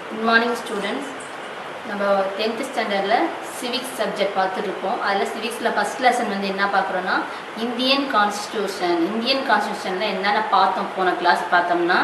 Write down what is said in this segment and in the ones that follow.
Good morning students. நம்ம 10th ஸ்டாண்டர்டில் civics subject பார்த்துட்ருக்கோம். அதில் சிவிக்ஸில் ஃபஸ்ட் லெசன் வந்து என்ன பார்க்குறோன்னா இந்தியன் கான்ஸ்டியூஷனில் என்னென்ன பார்த்தோம். போன கிளாஸ் பார்த்தோம்னா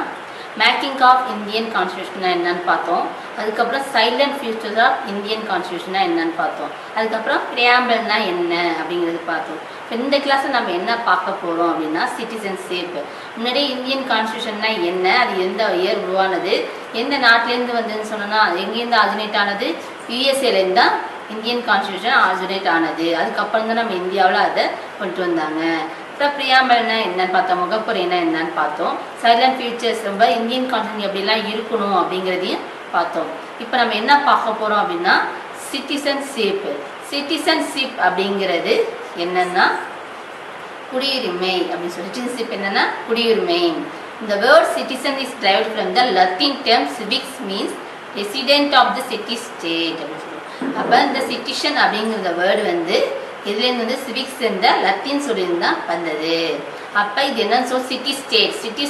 மேக்கிங் ஆஃப் இந்தியன் கான்ஸ்டியூஷனா என்னன்னு பார்த்தோம். அதுக்கப்புறம் சைலண்ட் ஃபியூச்சர்ஸ் ஆஃப் இந்தியன் கான்ஸ்டியூஷனா என்னன்னு பார்த்தோம். அதுக்கப்புறம் பிரியாம்பிள்னா என்ன அப்படிங்கிறது பார்த்தோம். இப்போ இந்த கிளாஸில் நம்ம என்ன பார்க்க போகிறோம் அப்படின்னா சிட்டிசன்ஷிப். முன்னாடியே இந்தியன் கான்ஸ்டியூஷன்னா என்ன, அது எந்த இயர் உருவானது, எந்த நாட்டிலேருந்து வந்ததுன்னு சொன்னோன்னா எங்கேருந்து ஆரிஜினேட் ஆனது, யூஎஸ்ஏலேருந்து தான் இந்தியன் கான்ஸ்டியூஷன் ஆரிஜினேட் ஆனது. அதுக்கப்புறம் தான் நம்ம இந்தியாவில் அதை கொண்டு வந்தாங்க. அப்புறம் பிரியாம்பிள்னா என்னன்னு பார்த்தோம், முகப்புரைனா என்னன்னு பார்த்தோம். சைலண்ட் ஃபியூச்சர்ஸ் ரொம்ப இந்தியன் கான்ஸ்டியூஷன் எப்படிலாம் இருக்கணும் அப்படிங்கிறதையும் பார்த்தோம். இப்போ நம்ம என்ன பார்க்க போகிறோம் அப்படின்னா சிட்டிசன்ஷிப் அப்படிங்கிறது என்னன்னா குடியுரிமை அப்படின்னு சொல்லி. சிட்டிசன்ஷிப் என்னன்னா குடியுரிமை. இந்த word citizen is derived from the Latin term civics means resident of the city state அப்படின்னு சொல்லி. அப்போ இந்த சிட்டிசன் அப்படிங்கிற வேர்டு வந்து இதுலேருந்து வந்து சிவிக்ஸ் இந்த லத்தீன் சொல்லியிருந்து தான் வந்தது. அப்போ இது என்னன்னு சொல் சிட்டி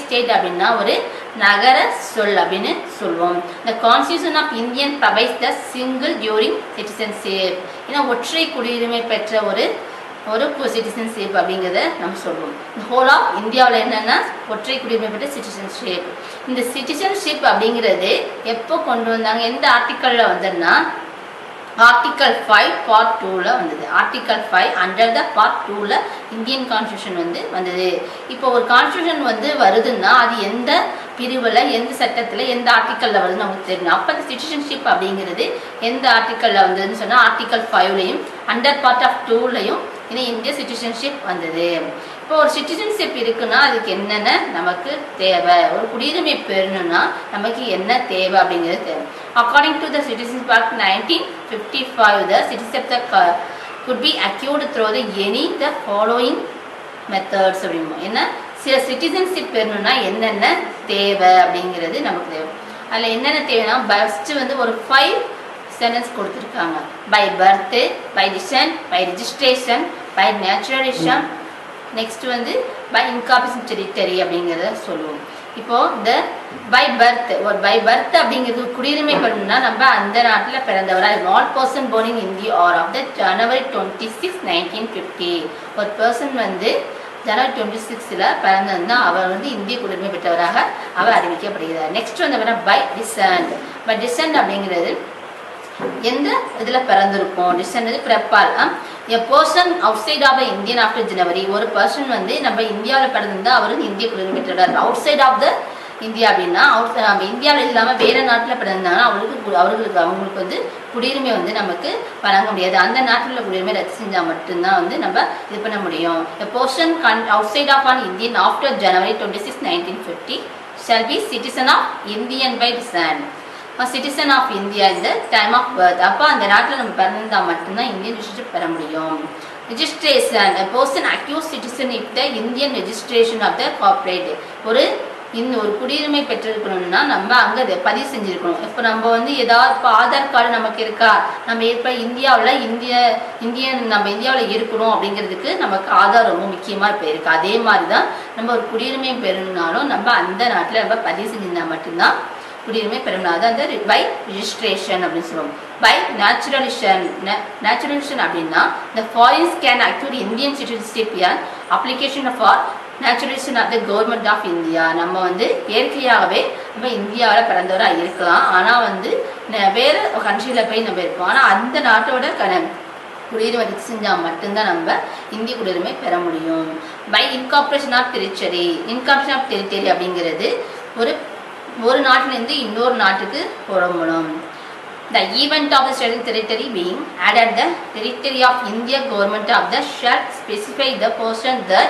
ஸ்டேட் அப்படின்னா ஒரு நகர சொல் அப்படின்னு சொல்லுவோம். இந்த constitution of Indian provides the single during citizenship. ஏன்னா ஒற்றை குடியுரிமை பெற்ற ஒரு சிட்டிசன்ஷிப் அப்படிங்கிறத நம்ம சொல்லுவோம். இந்த ஹோல் ஆஃப் இந்தியாவில் என்னென்னா ஒற்றை குடியுரிமை பெற்ற சிட்டிசன்ஷிப். இந்த சிட்டிசன்ஷிப் அப்படிங்கிறது எப்போ கொண்டு வந்தாங்க, எந்த ஆர்டிக்கலில் வந்ததுன்னா ஆர்டிக்கல் 5 பார்ட் 2ல் வந்தது. ஆர்டிக்கல் 5 அண்டர் த பார்ட் 2ல் இந்தியன் கான்ஸ்டியூஷன் வந்து வந்தது. இப்போ ஒரு கான்ஸ்டியூஷன் வந்து வருதுன்னா அது எந்த பிரிவில், எந்த சட்டத்தில், எந்த ஆர்டிக்கலில் வருதுன்னு நமக்கு தெரியணும். அப்போ இந்த சிட்டிசன்ஷிப் அப்படிங்கிறது எந்த ஆர்டிக்கலில் வந்ததுன்னு சொன்னால் ஆர்டிக்கல் 5லையும் அண்டர் பார்ட் ஆஃப் 2லையும் இந்த இந்திய சிட்டிசன்ஷிப் வந்தது. இப்போ ஒரு சிட்டிசன்ஷிப் இருக்குன்னா அதுக்கு என்னென்ன நமக்கு தேவை, ஒரு குடியுரிமை பெறணும்னா நமக்கு என்ன தேவை அப்படிங்கிறது தேவை. According to the citizenship act 1955 the citizenship could be acquired through the any the following methods அப்படிமா. என்ன சில சிட்டிசன்ஷிப் பெறணும்னா என்னென்ன தேவை அப்படிங்கிறது நமக்கு தேவை. அதில் என்னென்ன தேவைன்னா ஃபஸ்ட்டு வந்து ஒரு 5 சென்டென்ஸ் கொடுத்துருக்காங்க. By birth, by descent, by registration, by naturalism, next வந்து பை இன்கார்பரேஷன் டெரிட்டரி அப்படிங்கிறத சொல்லுவோம். இப்போது இந்த பை பர்த், ஒரு பை பர்த் அப்படிங்கிறது குடியுரிமை பெறணும்னா நம்ம அந்த நாட்டில் பிறந்தவராக all person born in India or of the January 26, 1950. ஒரு பர்சன் வந்து ஜனவரி 26ல் பிறந்திருந்தா அவர் வந்து இந்திய குடியுரிமை பெற்றவராக அவர் அறிவிக்கப்படுகிறார். நெக்ஸ்ட் வந்து பை டிசன்ட் அப்படிங்கிறது எந்த இதில் பிறந்திருக்கும், டிசன்ட் பிறப்பால். A person outside of the Indian after January, ஒரு பர்சன் வந்து நம்ம இந்தியாவில் பிறந்திருந்தால் அவர் வந்து இந்திய குடியுரிமை பெற்றவர். Outside of the India அப்படின்னா நம்ம இந்தியாவில் இல்லாமல் வேறு நாட்டில் பிறந்தாங்கன்னா அவங்களுக்கு வந்து குடியுரிமை வந்து நமக்கு வழங்க முடியாது. அந்த நாட்டில் குடியுரிமை ரத்து செஞ்சால் மட்டும்தான் வந்து நம்ம இது பண்ண முடியும். A person outside of an Indian after January 26, 1950 shall be citizen of Indian by descent. Citizen of India இந்த டைம் ஆஃப் பர்த். அப்போ அந்த நாட்டில் நம்ம பிறந்திருந்தால் மட்டும்தான் இந்தியன் சிட்டிசன்ஷிப் பெற முடியும். Registration, person acquires citizen if the Indian registration of the corporate. ஒரு குடியுரிமை பெற்றிருக்கணும்னா நம்ம அங்கே பதிவு செஞ்சுருக்கணும். இப்போ நம்ம வந்து ஏதாவது இப்போ ஆதார் கார்டு நமக்கு இருக்கா, நம்ம இப்போ நம்ம இந்தியாவில் இருக்கணும் அப்படிங்கிறதுக்கு நமக்கு ஆதார் ரொம்ப முக்கியமாக இப்போ இருக்குது. அதே மாதிரி தான் நம்ம ஒரு குடியுரிமை பெறணும்னாலும் நம்ம அந்த நாட்டில் நம்ம பதிவு செஞ்சிருந்தால் மட்டும்தான் குடியுரிமை பெறணும். அது அந்த பை ரிஜிஸ்ட்ரேஷன் அப்படின்னு சொல்லுவோம். பை நேச்சுரலைசேஷன் அப்படின்னா இந்த foreigners can acquire Indian citizenship application for naturalisation of the government of India. நம்ம வந்து இயற்கையாகவே நம்ம இந்தியாவில் பிறந்தவராக இருக்கலாம், ஆனால் வந்து வேறு கண்ட்ரியில் போய் நம்ம இருப்போம். ஆனால் அந்த நாட்டோட குடியுரிமை ரத்து செஞ்சால் மட்டும்தான் நம்ம இந்திய குடியுரிமை பெற முடியும். பை இன்கார்பரேஷன் ஆஃப் டெரிட்டரி அப்படிங்கிறது ஒரு நாட்டிலேருந்து இன்னொரு நாட்டுக்கு புறப்படும். The event of the state territory being added the territory of India government of the shall specify the person that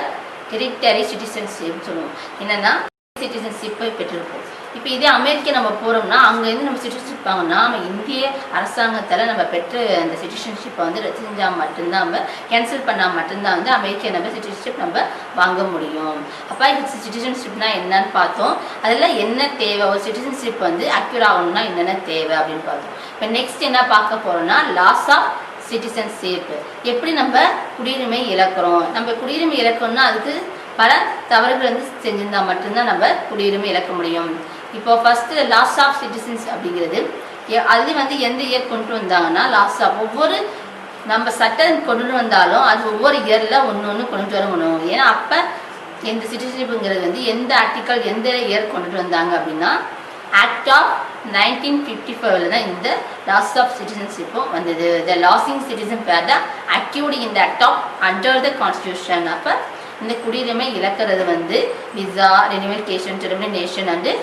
territory citizenship சொல்லுவோம். என்னன்னா சிட்டிசன்ஷிப்பை பெற்றிருப்போம். இப்போ இதே அமெரிக்கா நம்ம போகிறோம்னா அங்கேருந்து நம்ம சிட்டிசன்ஷிப் வாங்கினா நம்ம இந்திய அரசாங்கத்தில் நம்ம பெற்ற அந்த சிட்டிசன்ஷிப்பை வந்து ரத்து செஞ்சால் மட்டும்தான், நம்ம கேன்சல் பண்ணால் மட்டும்தான் வந்து அமெரிக்கா நம்ம சிட்டிசன்ஷிப் நம்ம வாங்க முடியும். அப்போ சிட்டிசன்ஷிப்னா என்னன்னு பார்த்தோம். அதில் என்ன தேவை, ஒரு சிட்டிசன்ஷிப் வந்து அக்யூர் ஆகணும்னா என்னென்ன தேவை அப்படின்னு பார்த்தோம். இப்போ நெக்ஸ்ட் என்ன பார்க்க போகிறோம்னா லாஸ் ஆஃப் சிட்டிசன்ஷிப். எப்படி நம்ம குடியுரிமை இழக்கிறோம், நம்ம குடியுரிமை இழக்கணும்னா அதுக்கு பல தவறுகள் வந்து செஞ்சிருந்தா மட்டும்தான் நம்ம குடியுரிமை இழக்க முடியும். இப்போ ஃபர்ஸ்ட் லாஸ் ஆஃப் சிட்டிசன்ஸ் அப்படிங்கிறது அது வந்து எந்த இயர் கொண்டு வந்தாங்கன்னா லாஸ் ஆஃப் ஒவ்வொரு நம்ம சட்டம் கொண்டு வந்தாலும் அது ஒவ்வொரு இயரில் ஒன்று கொண்டு வரணும். ஏன்னா அப்போ எந்த சிட்டிசன்ஷிப்புங்கிறது வந்து எந்த ஆர்டிக்கல் எந்த இயர் கொண்டு வந்தாங்க அப்படின்னா ஆக்ட் ஆஃப் 1955 தான் இந்த லாஸ் ஆஃப் சிட்டிசன்ஷிப்பும் வந்தது. த losing citizen per the acute in the act of under the constitution. அப்போ இந்த குடியுரிமை இழக்கிறது வந்து visa renunciation termination and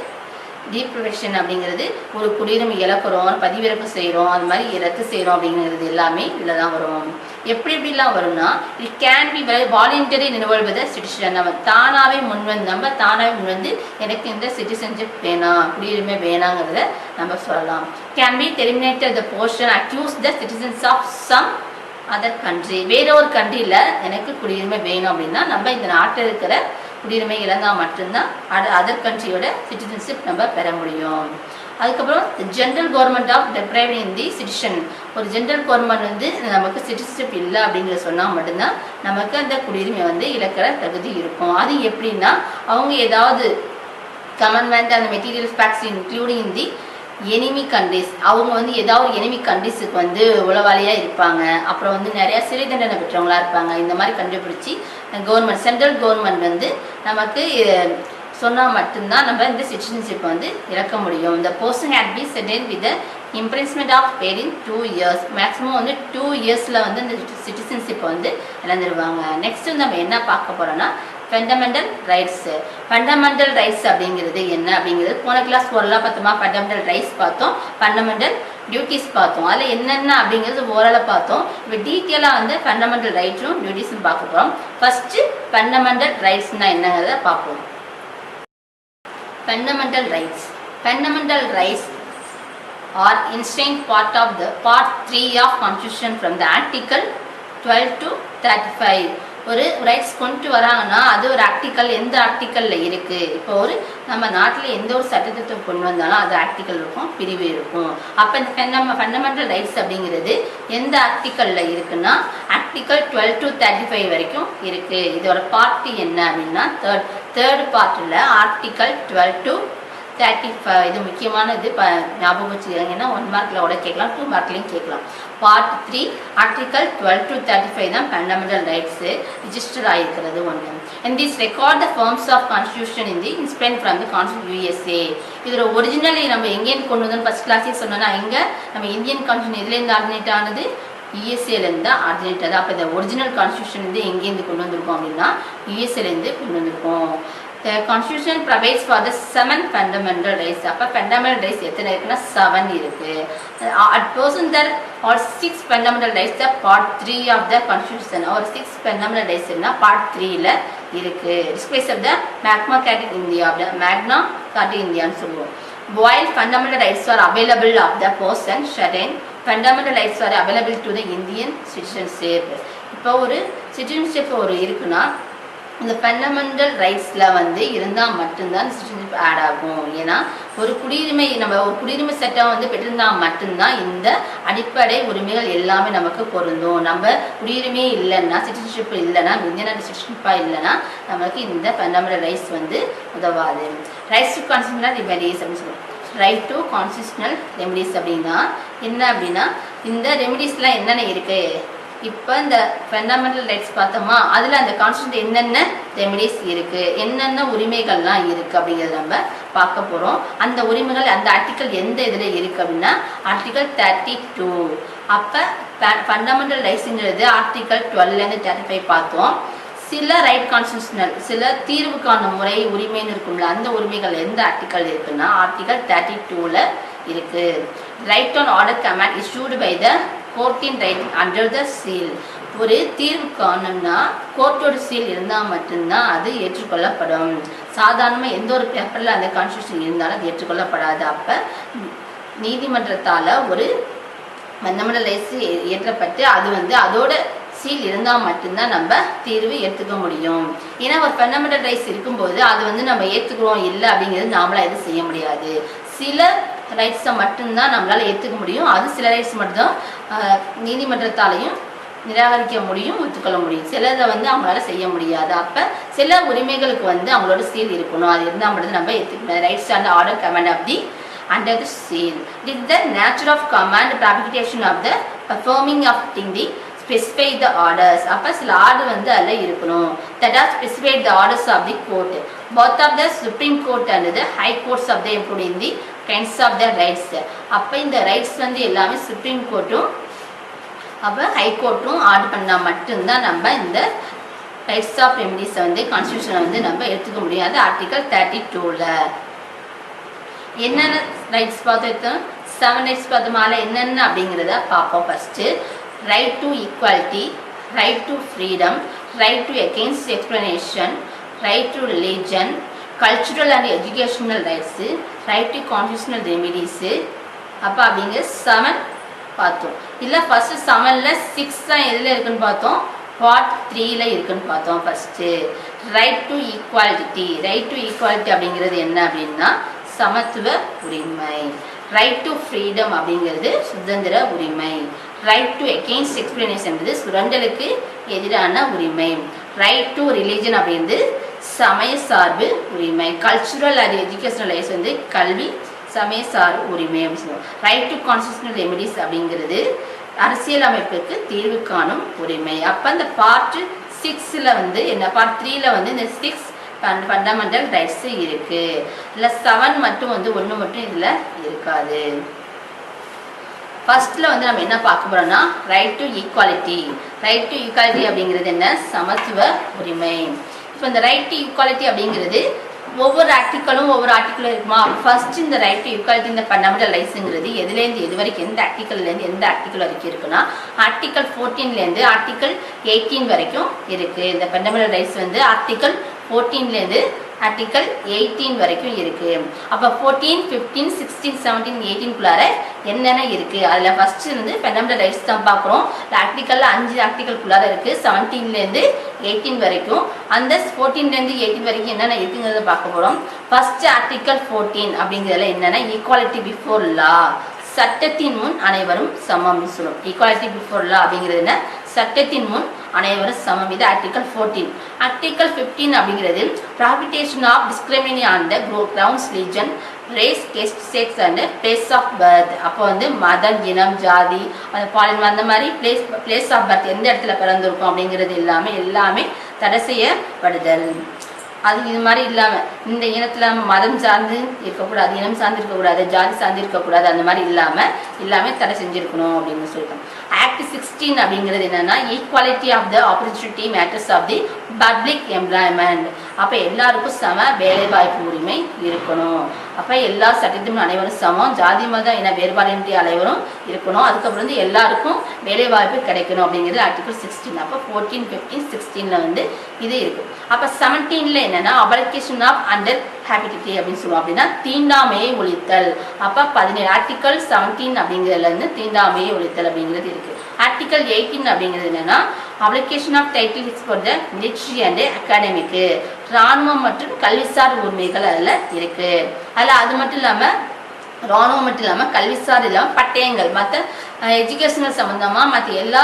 deprivation அப்படிங்கிறது ஒரு குடியுரிமை இழக்கிறோம் பதிவிறப்பு செய்கிறோம் அது மாதிரி ரத்து செய்கிறோம் அப்படிங்கிறது எல்லாமே இதில் தான் வரும். எப்படிலாம் வரும்னா it can be voluntary renewal with citizen. நம்ம தானாகவே முன்வந்து எனக்கு இந்த சிட்டிசன்ஷிப் வேணாம் குடியுரிமை வேணாங்கிறத நம்ம சொல்லலாம். Can be terminated the portion acquires the citizens of some other country. வேற ஒரு கண்ட்ரியில் எனக்கு குடியுரிமை வேணும் அப்படின்னா நம்ம இந்த நாட்டில் இருக்கிற குடியுரிமை இழந்தால் மட்டும்தான் அதர் கண்ட்ரியோட சிட்டிசன்ஷிப் நம்ம பெற முடியும். அதுக்கப்புறம் general government of depriving in the citizen. ஒரு ஜென்ரல் கவர்மெண்ட் வந்து நமக்கு சிட்டிசன்ஷிப் இல்லை அப்படிங்கிறத சொன்னால் மட்டும்தான் நமக்கு அந்த குடியுரிமை வந்து இழக்கிற தகுதி இருக்கும். அது எப்படின்னா அவங்க ஏதாவது கமெண்ட்மெண்ட் அந்த மெட்டீரியல் ஃபேக்ட்ஸ் இன்க்ளூடிங் இன் தி எனிமி கண்ட்ரிஸ். அவங்க வந்து ஏதாவது ஒரு எனிமி கண்ட்ரிஸுக்கு வந்து உளவாளியாக இருப்பாங்க. அப்புறம் வந்து நிறையா சிறை தண்டனை பெற்றவங்களா இருப்பாங்க. இந்த மாதிரி கண்டுபிடிச்சி கவர்மெண்ட் சென்ட்ரல் கவர்மெண்ட் வந்து நமக்கு சொன்னால் மட்டும்தான் நம்ம இந்த சிட்டிசன்ஷிப் வந்து இழக்க முடியும். இந்த person had be sentenced with imprisonment of per in 2 years. Maximum வந்து 2 yearsல வந்து இந்த சிட்டிசன்ஷிப் வந்து இழந்துருவாங்க. நெக்ஸ்ட் நம்ம என்ன பார்க்க போகிறோன்னா ஃபண்டமெண்டல் ரைட்ஸ். ஃபண்டமெண்டல் ரைட்ஸ் அப்படிங்கிறது என்ன அப்படிங்கிறது போன கிளாஸ் ஓரலாக பார்த்தோமா ஃபண்டமெண்டல் ரைட்ஸ் பார்த்தோம், ஃபண்டமெண்டல் டியூட்டிஸ் பார்த்தோம். அதில் என்னென்ன அப்படிங்கிறது ஓரலாக பார்த்தோம். இப்போ டீட்டெயிலாக வந்து ஃபண்டமெண்டல் ரைட்ஸும் டியூட்டிஸும் பார்க்க போகிறோம். ஃபஸ்ட்டு ஃபண்டமெண்டல் ரைட்ஸ்னால் என்னங்கிறத பார்ப்போம். Fundamental rights. Fundamental rights are inherent part of the Part 3 of Constitution from the Article 12 to 35. ஒரு ரைட்ஸ் கொண்டு வராங்கன்னா அது ஒரு ஆர்டிக்கல் எந்த ஆர்டிக்கலில் இருக்குது. இப்போ ஒரு நம்ம நாட்டில் எந்த ஒரு சட்டத்தை கொண்டு வந்தாலும் அது ஆர்டிக்கல் இருக்கும், பிரிவு இருக்கும். அப்போ இந்த ஃபண்டமெண்டல் ரைட்ஸ் அப்படிங்கிறது எந்த ஆர்டிக்கலில் இருக்குன்னா ஆர்டிக்கல் 12 to 35 வரைக்கும் இருக்குது. இதோட பார்ட் என்ன அப்படின்னா தேர்ட் பார்ட்டில் ஆர்டிக்கல் 12 to 35. இது முக்கியமான இது ஞாபகம் வச்சுக்கிறீங்கன்னா 1 மார்க்கில் கூட கேட்கலாம், 2 மார்க்லையும் கேட்கலாம். பார்ட் 3 ஆர்டிக்கல் 12 to 35 தான் ஃபண்டமெண்டல் ரைட்ஸு ரிஜிஸ்டர் ஆகிருக்கிறது ஒன்று. And this record the forms of constitution in the inspired from the constitution USA. இதில் ஒரிஜினலி நம்ம எங்கேருந்து கொண்டு வந்தோம்னு ஃபஸ்ட் கிளாஸே சொன்னோன்னா எங்கே நம்ம இந்தியன் கான்ஸ்டியூஷன் எதுலேருந்து ஆர்டினேட் ஆனது USA-லேருந்து தான் ஆர்டினேட் ஆகுது. அப்போ இந்த ஒரிஜினல் கான்ஸ்டியூஷன் வந்து எங்கேருந்து கொண்டு வந்திருக்கோம் அப்படின்னா USA-லேருந்து கொண்டு வந்திருக்கோம். The Constitution provides for the 7 fundamental rights. அப்போ fundamental rights எத்தனை இருக்குன்னா 7 இருக்கு. At present there are 6 fundamental rights. The part 3 of the Constitution or 6 fundamental rights என்ன part 3ல இருக்கு. Displays of the Magna Carta India, Magna Carta Indiaன்னு சொல்லுவோம். While fundamental rights are available of the person, certain fundamental rights are available to the Indian citizenship. இப்போ ஒரு citizenship ஒரு இருக்குன்னா இந்த fundamental ரைட்ஸில் வந்து இருந்தால் மட்டும்தான் சிட்டிசன்ஷிப் ஆட் ஆகும். ஏன்னா ஒரு குடியுரிமை நம்ம ஒரு குடியுரிமை சட்டம் வந்து பெற்றிருந்தால் மட்டும்தான் இந்த அடிப்படை உரிமைகள் எல்லாமே நமக்கு பொருந்தும். நம்ம குடியுரிமையே இல்லைன்னா சிட்டிசன்ஷிப் இல்லைன்னா இந்தியன் சிட்டிசன்ஷிப்பாக இல்லைன்னா நமக்கு இந்த ஃபண்டமெண்டல் ரைட்ஸ் வந்து உதவாது. ரைட்ஸ் டு கான்ஸ்டியூஷனல் ரெமெடிஸ் அப்படின்னு சொல்லுவோம். ரைட் டு கான்ஸ்டியூஷனல் ரெமெடிஸ் அப்படின்னா என்ன அப்படின்னா இந்த ரெமெடிஸ்லாம் என்னென்ன இருக்குது. இப்போ இந்த ஃபண்டமெண்டல் ரைட்ஸ் பார்த்தோமா அதில் அந்த கான்ஸ்டியூஷன் என்னென்ன ரெமெடிஸ் இருக்குது, என்னென்ன உரிமைகள்லாம் இருக்குது அப்படிங்கிறத நம்ம பார்க்க போகிறோம். அந்த உரிமைகள் அந்த ஆர்டிக்கல் எந்த இதில் இருக்குது அப்படின்னா ஆர்டிக்கல் 32. அப்போ ஃபண்டமெண்டல் ரைட்ஸுங்கிறது ஆர்டிக்கல் 12லேருந்து 35 பார்த்தோம். சில ரைட் கான்ஸ்டியூஷனல் சில தீர்வுக்கான முறை உரிமைன்னு இருக்கும்ல அந்த உரிமைகள் எந்த ஆர்டிக்கல் இருக்குன்னா ஆர்டிக்கல் 32ல் இருக்குது. Right on order command issued by the கோர்ட்டின் ரைட் அண்டர் த சீல். ஒரு தீர்வு காணும்னா கோர்ட்டோட சீல் இருந்தால் மட்டும்தான் அது ஏற்றுக்கொள்ளப்படும். சாதாரணமாக எந்த ஒரு பேப்பரில் அந்த கான்ஸ்டியூஷன் இருந்தாலும் அது ஏற்றுக்கொள்ளப்படாது. அப்போ நீதிமன்றத்தால் ஒரு ஃபண்டமெண்டல் ரைட்ஸ் இயற்றப்பட்டு அது வந்து அதோட சீல் இருந்தால் மட்டும்தான் நம்ம தீர்வு ஏற்றுக்க முடியும். ஏன்னா ஒரு ஃபண்டமெண்டல் ரைட்ஸ் இருக்கும்போது அது வந்து நம்ம ஏற்றுக்கிறோம் இல்லை அப்படிங்கிறது நாமளாக எதுவும் செய்ய முடியாது. சில ரைட்ஸை மட்டும்தான் நம்மளால் ஏற்றுக்க முடியும். அது சில ரைட்ஸ் மட்டும்தான் நீதிமன்றத்தாலையும் நிராகரிக்க முடியும், ஒத்துக்கொள்ள முடியும். சிலதை வந்து அவங்களால செய்ய முடியாது. அப்போ சில உரிமைகளுக்கு வந்து அவங்களோட சீல் இருக்கணும். அது இருந்தால் மட்டும் நம்ம எடுத்துக்கணும். Rights and order command of the under the seal. It is the nature of command precipitation of the performing of the specify the orders. அப்ப சில ஆர்டர் வந்து அதில் இருக்கணும். That are specified the orders of the court. Both of the Supreme Court and the High Courts of the including the kinds of the rights. அப்ப இந்த rights வந்து எல்லாமே supreme கோர்ட்டும் அப்போ ஹை கோர்ட்டும் ஆர்டர் பண்ணால் மட்டும்தான் நம்ம இந்த ரைட்ஸ் ஆஃப் ரெமிடிஸை வந்து கான்ஸ்டியூஷனை வந்து நம்ம எடுத்துக்க முடியாது. ஆர்டிகல் 32ல் என்னென்ன ரைட்ஸ் பார்த்தோம், 7 ரைட்ஸ் பார்த்தோமால என்னென்ன அப்படிங்கிறத பார்ப்போம். First right to equality, right to freedom, right to against explanation, right to religion, cultural and educational rights, right to constitutional remedies. அப்போ அப்படிங்கிற 7 பார்த்தோம். இல்லை ஃபஸ்ட்டு 7ல் 6 தான் எதில் இருக்குன்னு பார்த்தோம், பார்ட் 3ல் இருக்குன்னு பார்த்தோம். First right to equality. Right to equality அப்படிங்கிறது என்ன அப்படின்னா சமத்துவ உரிமை. ரைட் டு ஃப்ரீடம் அப்படிங்கிறது சுதந்திர உரிமை. ரைட் டு அகெயின்ஸ்ட் எக்ஸ்பிளனேஷன் சுரண்டலுக்கு எதிரான உரிமை. ரைட் டு ரிலீஜன் அப்படிங்கிறது சமய சார்பு உரிமை. கல்ச்சுரல் அது எஜுகேஷனல் ரைட்ஸ் வந்து கல்வி சமய சார்பு உரிமை அப்படின்னு சொல்லுவோம். ரைட் டு கான்ஸ்டியூஷனல் ரெமிடிஸ் அப்படிங்கிறது அரசியல் அமைப்புக்கு தீர்வு காணும் உரிமை. அப்போ அந்த பார்ட் 6ல் வந்து என்ன, பார்ட் 3ல் வந்து இந்த 6 ஃபண்டமெண்டல் ரைட்ஸு இருக்குது. இல்லை 7 மட்டும் வந்து 1 மட்டும் இதில் இருக்காது. ஃபர்ஸ்ட்டில் வந்து நம்ம என்ன பார்க்க போகிறோம்னா right to equality. Right to equality அப்படிங்கிறது என்ன, சமத்துவ உரிமை. இப்போ இந்த ரைட் டு ஈக்குவாலிட்டி அப்படிங்கிறது ஒவ்வொரு ஆர்டிக்கலும் இருக்குமா. ஃபர்ஸ்ட் இந்த ரைட் டு ஈக்குவாலிட்டி இந்த ஃபண்டமெண்டல் ரைட்ஸுங்கிறது எதுலேருந்து எது வரைக்கும், எந்த ஆர்டிக்கல்லேருந்து எந்த ஆர்டிக்கல் வரைக்கும் இருக்குன்னா ஆர்டிக்கல் 14லேருந்து ஆர்டிக்கல் 18 வரைக்கும் இருக்குது. இந்த ஃபண்டமெண்டல் ரைட்ஸ் வந்து ஆர்டிக்கல் 14லேருந்து ஆர்டிக்கல் 18 வரைக்கும் இருக்குது. அப்போ 14, 15, 16, 17, 18குள்ளார என்னென்ன இருக்குது, அதில் ஃபஸ்ட்டு வந்து ஃபண்டமெண்டல் ரைட்ஸ் தான் பார்க்குறோம். ஆர்டிக்கலில் 5 ஆர்டிக்கல்குள்ளார இருக்குது 17லேருந்து 18 வரைக்கும். அந்த 14லேருந்து 18 வரைக்கும் என்னென்ன இருக்குங்கிறத பார்க்க போகிறோம். ஃபஸ்ட்டு ஆர்டிக்கல் 14 அப்படிங்கிறதுல என்னென்னா ஈக்குவாலிட்டி பிஃபோர் லா, சட்டத்தின் முன் அனைவரும் சமம் சொல்லும். ஈக்குவாலிட்டி பிஃபோர் லா அப்படிங்கிறது என்ன, சட்டத்தின் முன் அனைவரும் சமம். இது ஆர்டிகல் 14. ஆர்டிகல் 15 அப்படிங்கிறது prohibition of discrimination on the grounds religion, race, caste, sex and place of birth. அப்போ வந்து மதம், இனம், ஜாதி, அந்த பாலினம் அந்த மாதிரி பிளேஸ் ஆஃப் பர்த் எந்த இடத்துல பிறந்திருக்கும் அப்படிங்கிறது எல்லாமே தடை செய்யப்படுதல். அது இது மாதிரி இல்லாமல் இந்த இனத்தில் மதம் சார்ந்து இருக்கக்கூடாது, இனம் சார்ந்து இருக்கக்கூடாது, ஜாதி சார்ந்து இருக்கக்கூடாது, அந்த மாதிரி எல்லாமே தடை செஞ்சுருக்கணும் அப்படின்னு சொல்லிட்டோம். ஆக்ட் 16 அப்படிங்கிறது என்னென்னா equality of the opportunity matters of the public employment. அப்போ எல்லாருக்கும் சம வேலைவாய்ப்பு உரிமை இருக்கணும். அப்போ எல்லா சட்டத்திலும் அனைவரும் சமம், ஜாதி மதம் இன வேறுபாடின்றி அனைவரும் இருக்கணும். அதுக்கப்புறம் வந்து எல்லாருக்கும் வேலைவாய்ப்பு கிடைக்கணும் அப்படிங்கிறது ஆர்டிகல் 16. அப்போ 14, 15, 16ல் வந்து இது இருக்குது. அப்போ 17ல் என்னன்னா அபலிகேஷன் ஆஃப் அண்டர் ஹேபிலிட்டி அப்படின்னு சொல்லுவோம். அப்படின்னா தீண்டாமையை ஒழித்தல். அப்போ 17 ஆர்டிகல் 17 அப்படிங்கிறதுல இருந்து தீண்டாமையை ஒழித்தல் அப்படிங்கிறது இருக்கு. ஆர்டிகல் 18 அப்படிங்கிறது என்னன்னா application of titles for the military and academic, இராணுவம் மற்றும் கல்விசார் உரிமைகள் அதில் இருக்கு. அதில் அது மட்டும் இல்லாமல் இராணுவம் மட்டும் இல்லாமல் கல்விசார் இல்லாமல் பட்டயங்கள் மற்ற எஜுகேஷனல் சம்மந்தமாக மற்ற எல்லா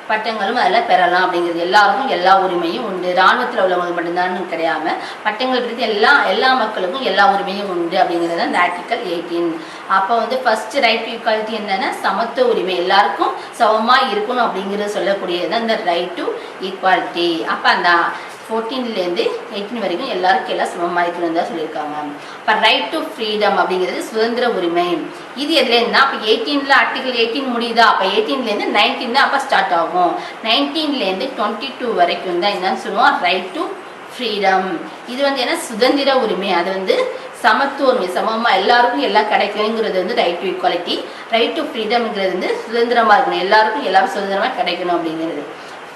பட்டங்களும் அதில் பெறலாம் அப்படிங்கிறது. எல்லாருக்கும் எல்லா உரிமையும் உண்டு. இராணுவத்தில் உள்ளவங்களுக்கு மட்டும்தான் கிடையாம பட்டங்கள் பற்றி எல்லா மக்களுக்கும் எல்லா உரிமையும் உண்டு அப்படிங்கிறது அந்த ஆர்டிகல் 18. அப்போ வந்து ஃபர்ஸ்ட் ரைட் டு ஈக்குவாலிட்டி என்னன்னா சமத்துவ உரிமை, எல்லாருக்கும் சமமாக இருக்கணும் அப்படிங்கிறது சொல்லக்கூடியது அந்த ரைட் டு ஈக்குவாலிட்டி. அப்போ அந்த 14லேருந்து 18 வரைக்கும் எல்லாருக்கும் எல்லாம் சமமாக இருக்கணும் தான் சொல்லியிருக்காங்க. இப்போ ரைட் டு ஃப்ரீடம் அப்படிங்கிறது சுதந்திர உரிமை. இது எதுலேருந்துன்னா அப்போ 18ல் ஆர்டிகல் 18 முடியுதா, அப்போ 18லேருந்து 19 தான் அப்போ ஸ்டார்ட் ஆகும். 19லேருந்து 22 வரைக்கும் தான் என்னன்னு சொல்லுவோம் ரைட் டு ஃப்ரீடம். இது வந்து என்ன சுதந்திர உரிமை, அது வந்து சமத்துவ உரிமை, சமமாக எல்லாருக்கும் எல்லாம் கிடைக்கணுங்கிறது வந்து right to equality. Right to ஃப்ரீடம்ங்கிறது வந்து சுதந்திரமாக இருக்கணும், எல்லாருக்கும் எல்லாரும் சுதந்திரமாக கிடைக்கணும் அப்படிங்கிறது.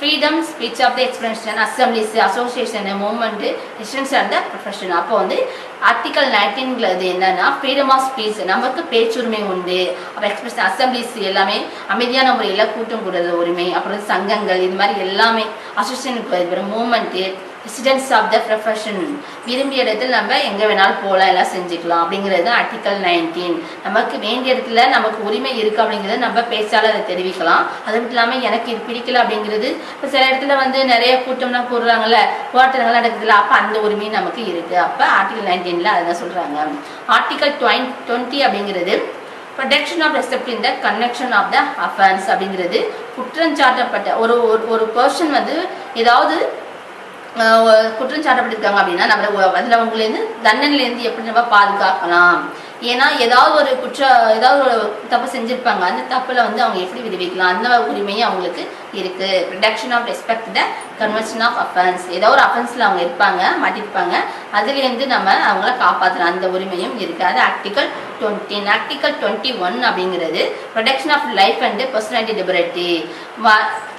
Freedom, speech of the expression, assemblies, association, movement, distance and the profession. அப்போ வந்து ஆர்டிகல் 19ங்கிறது என்னன்னா ஃப்ரீடம் ஆஃப் ஸ்பீச், நமக்கு பேச்சுரிமை உண்டு. அப்போ எக்ஸ்பிரஷன், அசம்பிளிஸ் எல்லாமே அமைதியான முறையில் கூட்டம் கூடுறது உரிமை. அப்புறம் சங்கங்கள் இது மாதிரி எல்லாமே, அசோசியேஷனுக்கு அப்புறம் movement, residence of the profession, விரும்பிய இடத்துல நம்ம எங்கே வேணாலும் போகலாம், எல்லாம் செஞ்சுக்கலாம் அப்படிங்கிறது தான் ஆர்டிகல் 19. நமக்கு வேண்டிய இடத்துல நமக்கு உரிமை இருக்குது அப்படிங்கிறத நம்ம பேச்சாளர் அதை தெரிவிக்கலாம். அது மட்டும் இல்லாமல் எனக்கு இது பிடிக்கல அப்படிங்கிறது, இப்போ சில இடத்துல வந்து நிறைய கூட்டம்லாம் போடுறாங்கல்ல, போராட்டங்கள்லாம் நடக்குதுல, அப்போ அந்த உரிமை நமக்கு இருக்குது. அப்போ ஆர்டிகல் 19ல் அதுதான் சொல்கிறாங்க. ஆர்டிகல் 20 அப்படிங்கிறது protection of respect in the conviction of the offence அப்படிங்கிறது, குற்றஞ்சாட்டப்பட்ட ஒரு பர்சன் வந்து ஏதாவது குற்றம் சாட்டப்பட்டிருக்காங்க அப்படின்னா நம்ம அதில் அவங்களேருந்து தண்டனையிலேருந்து எப்படி நம்ம பாதுகாக்கலாம். ஏன்னா ஏதாவது ஒரு தப்பு செஞ்சுருப்பாங்க, அந்த தப்பில் வந்து அவங்க எப்படி விடுவிக்கலாம், அந்த உரிமையும் அவங்களுக்கு இருக்குது. Protection of respect the convention of offence, ஏதோ ஒரு அஃபென்ஸில் அவங்க இருப்பாங்க, மாட்டிருப்பாங்க, அதுலேருந்து நம்ம அவங்கள காப்பாற்றலாம், அந்த உரிமையும் இருக்குது. அது ஆர்டிகல் 20. ஆர்டிகல் 21 அப்படிங்கிறது protection of life and personality liberty,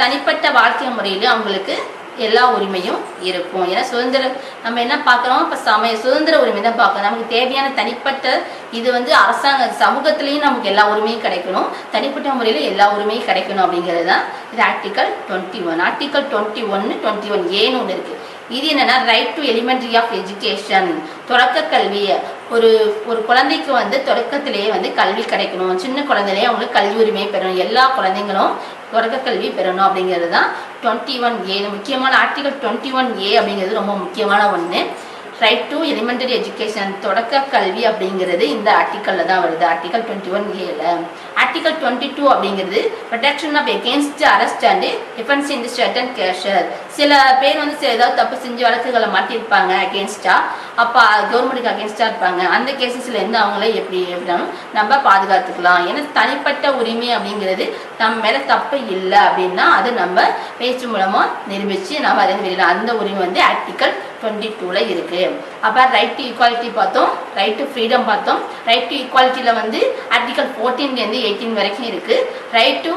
தனிப்பட்ட வாழ்க்கை முறையிலும் அவங்களுக்கு எல்லா உரிமையும் இருக்கும். ஏன்னா சுதந்திரம் நம்ம என்ன பார்க்குறோம், இப்போ சுதந்திர உரிமை தான் பார்க்கணும். நமக்கு தேவையான தனிப்பட்ட இது வந்து அரசாங்க சமூகத்திலையும் நமக்கு எல்லா உரிமையும் கிடைக்கணும், தனிப்பட்ட முறையில் எல்லா உரிமையும் கிடைக்கணும் அப்படிங்கிறது தான் இது ஆர்டிகல் 21. ஆர்டிகல் 21 ஒன்று இருக்குது. இது என்னன்னா right to elementary of education, தொடக்க கல்வி. ஒரு குழந்தைக்கு வந்து தொடக்கத்திலேயே வந்து கல்வி கிடைக்கணும், சின்ன குழந்தையிலேயே அவங்களுக்கு கல்வி உரிமை பெறணும், எல்லா குழந்தைங்களும் தொடக்க கல்வி பெறணும் அப்படிங்கிறது தான் 21A. முக்கியமான ஆர்டிகல் 21A அப்படிங்கிறது ரொம்ப முக்கியமான ஒன்று. ரைட் டு எலிமெண்டரி எஜுகேஷன், தொடக்க கல்வி அப்படிங்கிறது இந்த ஆர்டிக்கலில் தான் வருது, ஆர்டிகல் 21A. ஆர்டிகல் 22 அப்படிங்கிறது protection of against arrest and defence in the certain cases. சில பேர் வந்து ஏதாவது தப்பு செஞ்சு வழக்குகளை மாட்டியிருப்பாங்க அகேன்ஸ்டா, அப்போ கவர்மெண்ட்டுக்கு அகேன்ஸ்டா இருப்பாங்க, அந்த கேசஸ்ல இருந்து அவங்கள எப்படினாலும் நம்ம பாதுகாத்துக்கலாம். ஏன்னா தனிப்பட்ட உரிமை அப்படிங்கிறது நம்ம மேல தப்பு இல்லை அப்படின்னா அது நம்ம பேச்சு மூலமா நிரூபிச்சு நம்ம அதை வெளியிடலாம். அந்த உரிமை வந்து ஆர்டிகல் 22ல இருக்கு. அப்போ ரைட் டு ஈக்குவாலிட்டி பார்த்தோம், ரைட் டு ஃப்ரீடம் பார்த்தோம். ரைட் டு ஈக்குவாலிட்டியில் வந்து ஆர்டிகல் 14லேருந்து 18 வரைக்கும் இருக்கு. ரைட் டு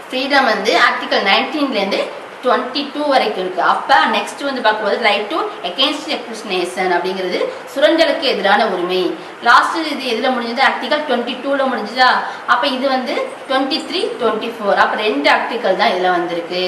ஃப்ரீடம் வந்து ஆர்டிகல் 19லேருந்து 22 வரைக்கும் இருக்கு. அப்போ நெக்ஸ்ட் வந்து பார்க்கும்போது ரைட் டு எகெயின்ஸ்ட் எக்ஸ்பிரஷனேஷன் அப்படிங்கிறது சுரண்டலுக்கு எதிரான உரிமை. லாஸ்ட் இது எதில் முடிஞ்சது, ஆர்டிகல் 22ல முடிஞ்சதா. அப்போ இது வந்து 23, 24, அப்போ 2 ஆர்டிகல் தான் இதில் வந்திருக்கு.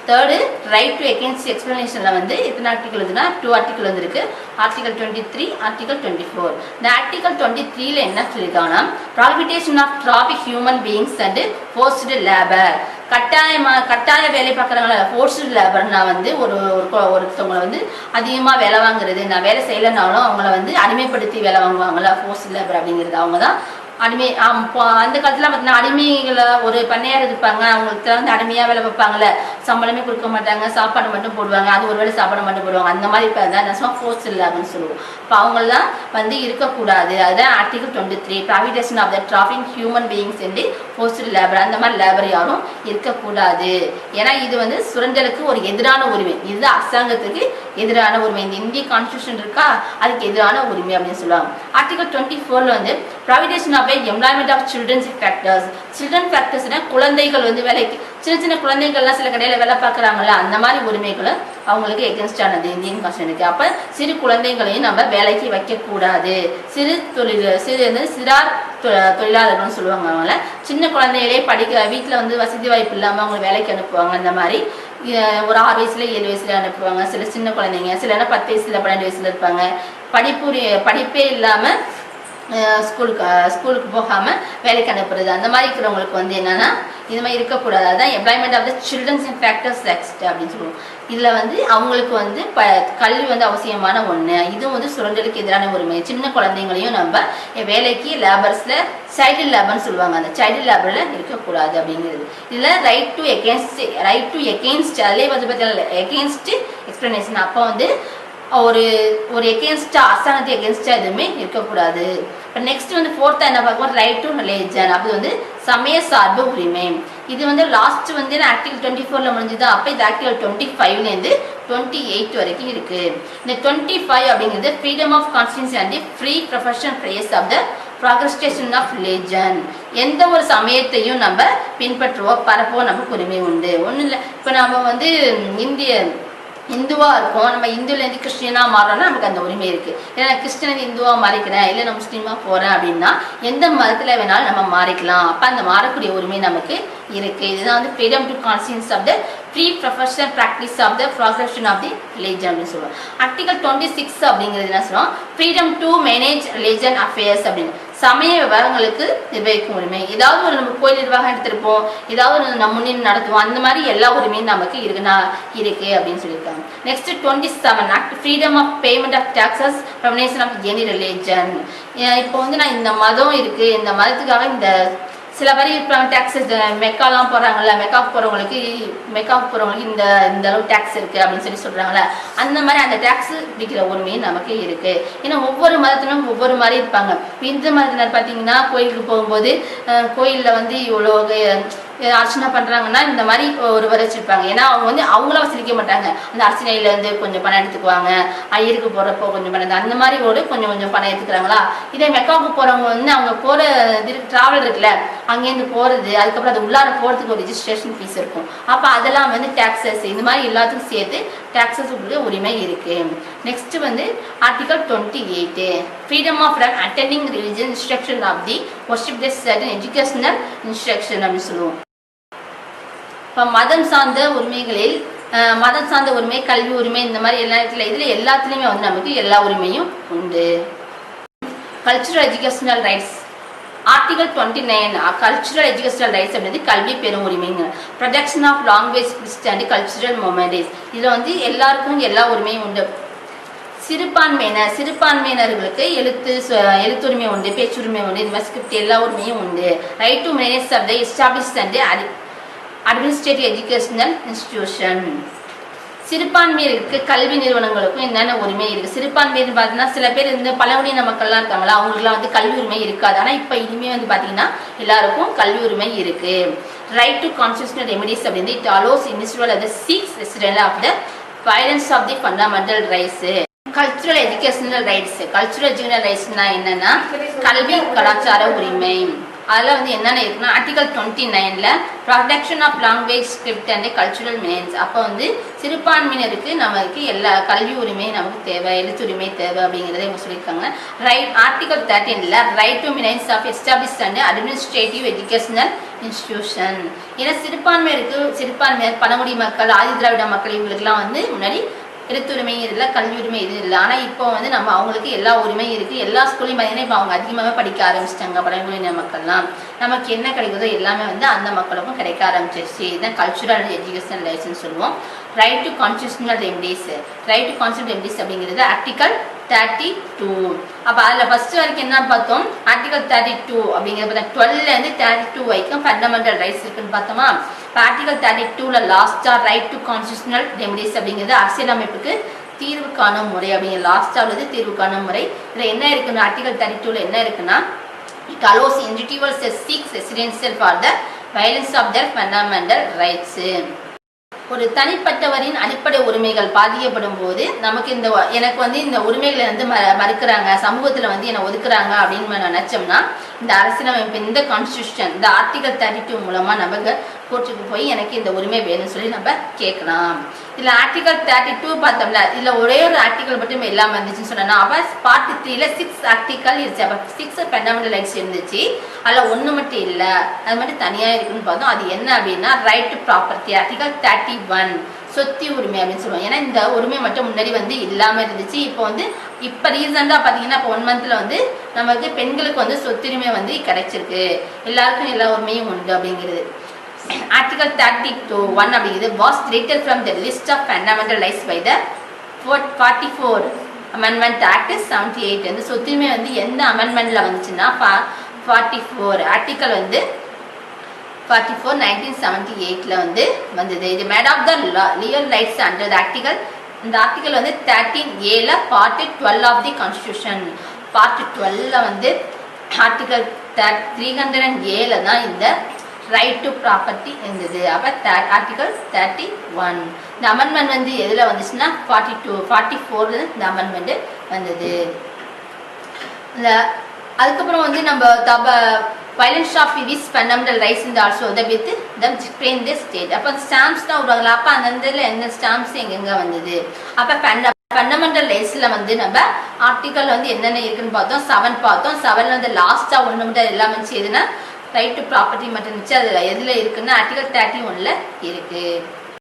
தேர்டு ரைட் டு எகெயின்ஸ்ட் எக்ஸ்பிளனேஷனில் வந்து எத்தனை ஆர்டிகல் வந்துன்னா 2 ஆர்டிகல் வந்துருக்கு, ஆர்டிகல் 23, ஆர்டிகல் 24. இந்த ஆர்டிகல் 23ல என்ன சொல்லியிருக்காங்கன்னா prohibition of traffic human beings and forced labour, கட்டாய வேலை பார்க்குறவங்கள ஃபோர்ஸ்டு லேபர்னா வந்து ஒருத்தவங்களை வந்து அதிகமாக வேலை வாங்குறது, நான் வேலை செய்யலைனாலும் அவங்கள வந்து அடிமைப்படுத்தி வேலை வாங்குவாங்கள்ல, ஃபோர்ஸ்டு லேபர் அப்படிங்கிறது அவங்க தான் அடிமை. அந்த காலத்தில் பார்த்தீங்கன்னா அடிமைகளை ஒரு பண்ணையார் இருப்பாங்க, அவங்களுக்கு வந்து அடிமையாக வேலை வைப்பாங்கள்ல, சம்பளமே கொடுக்க மாட்டாங்க, சாப்பாடு மட்டும் போடுவாங்க, அது ஒரு வேளை சாப்பாடு மட்டும் போடுவாங்க, அந்த மாதிரி இப்போ தான் நெசமாக ஃபோர்ஸ் இல்லை அப்படின்னு சொல்லுவோம். இப்போ அவங்களாம் வந்து இருக்கக்கூடாது. அதுதான் article 23, prohibition of the traffic human beings and forced labour. அந்த மாதிரி லேபர் யாரும் இருக்கக்கூடாது. ஏன்னா இது வந்து சுரண்டலுக்கு ஒரு எதிரான உரிமை, இது அரசாங்கத்துக்கு எதிரான உரிமை. இந்த இந்திய கான்ஸ்டியூஷன் இருக்கா, அதுக்கு எதிரான உரிமை அப்படின்னு சொல்லுவாங்க. ஆர்டிகல் 24ல வந்து prohibition of employment of childrens factors. Children ஃபேக்டர்ஸ்னா குழந்தைகள் வந்து வேலைக்கு, சின்ன குழந்தைகள்லாம் சில கடையில் வேலை பார்க்குறாங்கல்ல, அந்த மாதிரி உரிமைகளை அவங்களுக்கு எகென்ஸ்டானது இந்தியன் கான்ஸ்டியூஷனுக்கு. அப்போ சிறு குழந்தைகளையும் நம்ம வேலைக்கு வைக்கக்கூடாது. சிறார் தொழிலாளர்கள்னு சொல்லுவாங்க. அவங்கள சின்ன குழந்தைகளே வீட்டில் வந்து வசதி வாய்ப்பு இல்லாமல் அவங்க வேலைக்கு அனுப்புவாங்க. அந்த மாதிரி ஒரு 6 வயசுல 7 வயசுல அனுப்புவாங்க. சில சின்ன குழந்தைங்க, சில 10 வயசுல 12 வயசுல இருப்பாங்க. படிப்பே இல்லாமல் ஸ்கூலுக்கு போகாமல் வேலைக்கு அனுப்புறது, அந்த மாதிரி இருக்கிறவங்களுக்கு வந்து என்னன்னா இது மாதிரி இருக்கக்கூடாது. அதுதான் employment of the childrens and factors act அப்படின்னு சொல்லுவோம். இதில் வந்து அவங்களுக்கு வந்து கல்வி வந்து அவசியமான ஒன்று. இதுவும் வந்து சுரண்டலுக்கு எதிரான உரிமை. சின்ன குழந்தைங்களையும் நம்ம வேலைக்கு லேபர்ஸில் சைல்டு லேபர்னு சொல்லுவாங்க, அந்த சைல்டு லேபரில் இருக்கக்கூடாது அப்படிங்கிறது. இதில் ரைட் டு எகெயின்ஸ்ட் அதிலே வந்து பார்த்தீங்கன்னா எகெயின்ஸ்ட் எக்ஸ்பிளனேஷன். அப்போ வந்து ஒரு எகெயின்ஸ்டா அரசாங்கத்துக்கு எகெயின்ஸ்டா எதுவுமே இருக்கக்கூடாது. இப்போ நெக்ஸ்ட் வந்து ஃபோர்த்தா என்ன பார்க்கணும், ரைட் டு ரிலிஜன். அது வந்து சமய சார்பு உரிமை. இது வந்து லாஸ்ட் வந்து ஆர்டிகல் 24ல முடிஞ்சுதா. அப்போ இது ஆர்டிகல் 25லேருந்து 28 வரைக்கும் இருக்கு. இந்த 25 அப்படிங்கிறது freedom of constituency and free professional brace of the procrastination of religion. எந்த ஒரு சமயத்தையும் நம்ம பின்பற்றுவோம், பரப்போ நமக்கு உரிமை உண்டு. ஒன்றும் இல்லை, இப்போ நம்ம வந்து இந்துவாக இருக்கும், நம்ம இந்துலேருந்து கிறிஸ்டியனாக மாறோம்னா நமக்கு அந்த உரிமை இருக்குது. ஏன்னா கிறிஸ்டியன் இந்துவாக மாறிக்கிறேன், இல்லை நான் முஸ்லீமாக போகிறேன் அப்படின்னா எந்த மதத்தில் வேணாலும் நம்ம மாறிக்கலாம். அப்போ அந்த மாறக்கூடிய உரிமை நமக்கு இருக்குது. இதுதான் வந்து freedom to conscience of the free professional practice of the progression of the religion அப்படின்னு சொல்லுவோம். ஆர்டிகல் 26 அப்படிங்கிறது என்ன சொல்லுவோம், freedom to manage religion affairs அப்படின்னு, சமய விவகாரங்களுக்கு நிர்வகிக்கும் உரிமை. ஏதாவது ஒரு நம்ம கோயில் நிர்வாகம் எடுத்திருப்போம், ஏதாவது ஒரு நம்ம முன்னின்று நடத்துவோம், அந்த மாதிரி எல்லா உரிமையும் நமக்கு இருக்கு அப்படின்னு சொல்லியிருக்காங்க. Next 27 act freedom of payment of taxes promotion of any religion. இப்போ வந்து நான் இந்த மதம் இருக்கு, இந்த மதத்துக்காக இந்த சில பேர் இருப்பாங்க டேக்ஸஸ், மெக்காலாம் போகிறாங்கல்ல, மெக்காவுக்கு போகிறவங்களுக்கு இந்த அளவு டேக்ஸ் இருக்குது அப்படின்னு சொல்கிறாங்களே, அந்த மாதிரி அந்த டேக்ஸ் பிடிக்கிற உரிமையும் நமக்கு இருக்குது. ஏன்னா ஒவ்வொரு மதத்திலும் ஒவ்வொரு மாதிரி இருப்பாங்க. இந்து மதத்தினர் பார்த்தீங்கன்னா கோயிலுக்கு போகும்போது கோயிலில் வந்து இவ்வளோ அர்ச்சனை பண்ணுறாங்கன்னா இந்த மாதிரி ஒரு வரை வச்சுருப்பாங்க. ஏன்னா அவங்க வந்து அவங்கள வசூலிக்க மாட்டாங்க, அந்த அர்ச்சனையிலேருந்து கொஞ்சம் பணம் எடுத்துக்குவாங்க, ஐயருக்கு போகிறப்போ கொஞ்சம் பணம், அந்த மாதிரி கொஞ்சம் பணம் எடுத்துக்கிறாங்களா. இதே மெக்காவுக்கு போகிறவங்க வந்து அவங்க போகிற ட்ராவல் இருக்குல்ல, அங்கேருந்து போகிறது, அதுக்கப்புறம் அது உள்ளார போகிறதுக்கு ஒரு ரெஜிஸ்ட்ரேஷன் ஃபீஸ் இருக்கும். அப்போ அதெல்லாம் வந்து டேக்ஸஸ், இந்த மாதிரி எல்லாத்துக்கும் சேர்த்து டேக்ஸஸ் உரிமை இருக்குது. நெக்ஸ்ட் வந்து article 28 freedom of attending religion instruction of the worship the certain educational instruction அப்படின்னு சொல்லுவோம். இப்போ மதம் சார்ந்த உரிமைகளில் மதம் சார்ந்த உரிமை, கல்வி உரிமை, இந்த மாதிரி இதில் எல்லாத்துலேயுமே வந்து நமக்கு எல்லா உரிமையும் உண்டு. Cultural educational rights article 29 cultural educational rights அப்படின்றது கல்வி பெறும் உரிமைங்க. Protection of language and cultural moments, இதில் வந்து எல்லாருக்கும் எல்லா உரிமையும் உண்டு. சிறுபான்மையினர்களுக்கு எழுத்துரிமை உண்டு, பேச்சுரிமை உண்டு, இந்த மாதிரி ஸ்கிரிப்ட் எல்லா உரிமையும் உண்டு. Right to manage of the established and administrative educational institution. சிறுபான்மையினருக்கு கல்வி நிறுவனங்களுக்கும் என்னென்ன உரிமை இருக்குது. சிறுபான்மையினர் பார்த்தீங்கன்னா சில பேர் இந்த பழங்குடியின மக்கள்லாம் இருக்காங்களா, அவங்களுக்குலாம் வந்து கல்வி உரிமை இருக்காது. ஆனால் இப்போ இனிமேல் வந்து பார்த்தீங்கன்னா எல்லாருக்கும் கல்வி உரிமை இருக்குது. ரைட் டு கான்ஸ்டிடியூஷனல் ரெமிடிஸ் அப்படின்னு it allows individual at the seeks resident of the violence of the fundamental rights. Cultural educational ரைட்ஸ்னா என்னன்னா கல்வி கலாச்சார உரிமை. அதில் வந்து என்னென்ன இருக்குன்னா article 29 protection of language script and cultural meanings. அப்போ வந்து சிறுபான்மையினருக்கு நமக்கு எல்லா கல்வி உரிமை நமக்கு தேவை, எழுத்துரிமை தேவை அப்படிங்கிறத இவங்க சொல்லியிருக்காங்க. Article 13 right to meanings of established and administrative educational institution. ஏன்னா சிறுபான்மையர் பழங்குடி மக்கள், ஆதி திராவிட மக்கள், இவங்களுக்குலாம் வந்து முன்னாடி எழுத்துரிமை இல்லை, கல்வி உரிமை இது இல்லை. ஆனால் இப்போ வந்து நம்ம அவங்களுக்கு எல்லா உரிமையும் இருக்குது. எல்லா ஸ்கூல்லையும் பார்த்தீங்கன்னா இப்போ அவங்க அதிகமாகவே படிக்க ஆரம்பிச்சிட்டாங்க. பழங்குடியின மக்கள்லாம் நமக்கு என்ன கிடைக்குதோ எல்லாமே வந்து அந்த மக்களுக்கும் கிடைக்க ஆரம்பிச்சிருச்சு. இதுதான் கல்ச்சுரல் எஜுகேஷனல் ரைட்ஸ்ன்னு சொல்லுவோம். Right to constitutional remedies. Right to constitutional remedies அப்படிங்கிறது ஆர்டிகல் 32. அப்போ அதில் ஃபர்ஸ்ட் வரைக்கும் என்ன பார்த்தோம், ஆர்டிகல் 32 அப்படிங்கிறது 12 32 வரைக்கும் ஃபண்டமெண்டல் ரைட்ஸ் இருக்குன்னு பார்த்தோமா. இப்போ ஆர்டிகல் 32 லாஸ்டா ரைட் டு கான்ஸ்டிடியூஷனல் ரெமிடிஸ் அப்படிங்கிறது அரசியலமைப்புக்கு தீர்வு காணும் முறை அப்படிங்கிற லாஸ்டா உள்ளது தீர்வு காணும் முறை. இதில் என்ன இருக்குன்னா ஆர்டிகல் 32 என்ன இருக்குன்னா it allows individuals seeks residential for the violence of their fundamental rights. ஒரு தனிப்பட்டவரின் அடிப்படை உரிமைகள் பாதிக்கப்படும் போது நமக்கு எனக்கு வந்து இந்த உரிமைகளை வந்து மறுக்கிறாங்க, சமூகத்தில் வந்து என்னை ஒதுக்குறாங்க அப்படின்னு நினைச்சோம்னா இந்த அரசியலமைப்பு, இந்த கான்ஸ்டிடியூஷன், இந்த ஆர்டிகல் 32 மூலமாக நம்ம கோர்ட்டுக்கு போய் எனக்கு இந்த உரிமை வேணும்னு சொல்லி நம்ம கேட்கலாம். இதில் ஆர்டிகல் 32 பார்த்தோம்ல, இதில் ஒரே ஒரு ஆர்டிகல் மட்டும் இல்லாமல் இருந்துச்சுன்னு சொன்னா, அப்போ பார்ட் 3 6 ஆர்டிகல் இருந்துச்சு. அப்போ 6 ஃபண்டமெண்டல் ரைட்ஸ் இருந்துச்சு, அதில் ஒன்று மட்டும் இல்லை, அது மட்டும் தனியாக இருக்குன்னு பார்த்தோம். அது என்ன அப்படின்னா ரைட் டு ப்ராப்பர்ட்டி ஆர்டிகல் 31 சொத்து உரிமை அப்படின்னு சொல்லுவோம். ஏன்னா இந்த உரிமை மட்டும் முன்னாடி வந்து இல்லாமல் இருந்துச்சு. இப்போ ரீசெண்டாக பார்த்தீங்கன்னா இப்போ 1 மந்த்தில் வந்து நமக்கு பெண்களுக்கு வந்து சொத்துரிமை வந்து கிடைச்சிருக்கு, எல்லாருக்கும் எல்லா உரிமையும் உண்டு அப்படிங்கிறது. ஆர்டிகல் 32(1) அப்படிங்கிறது was deleted from the list of fundamental rights by the 44 Amendment Act 78. வந்து சொத்துரிமை வந்து எந்த அமெண்ட்மெண்ட்ல வந்துச்சுன்னா 44 ஆர்டிகல் வந்து 44 1978 வந்து வந்தது. இது made of the legal rights under the article. இந்த ஆர்டிகல் வந்து 13A part 12 of the constitution. Part 12 வந்து ஆர்டிகல் 300A தான் இந்த ரைட் டு ப்ராப்பர்ட்டி இருந்தது. அப்போ ஆர்டிகல் 31 இந்த அமெண்ட்மெண்ட் வந்து எதில் வந்துச்சுன்னா 44 இந்த அமெண்ட்மெண்ட் வந்தது. அதுக்கப்புறம் வந்து நம்ம violence of its fundamental rights in the also the with them explain the state. அப்ப ஸ்டாம்ப்ஸ் தான் விடுவாங்களா, அப்ப அந்த என்ன ஸ்டாம்ப்ஸ் எங்கெங்க வந்தது, அப்ப ஃபண்டமெண்டல் ரைட்ஸ்ல வந்து நம்ம ஆர்டிகல் வந்து என்னென்ன இருக்குன்னு பார்த்தோம், 7 பார்த்தோம். 7ல வந்து லாஸ்டா ஒண்ணு மட்டும் எல்லாம் வந்து எதுனா ரைட் டு ப்ராப்பர்ட்டி மட்டும் இருந்துச்சு. அதுல எதுல இருக்குன்னா ஆர்டிகல் 31ல இருக்கு.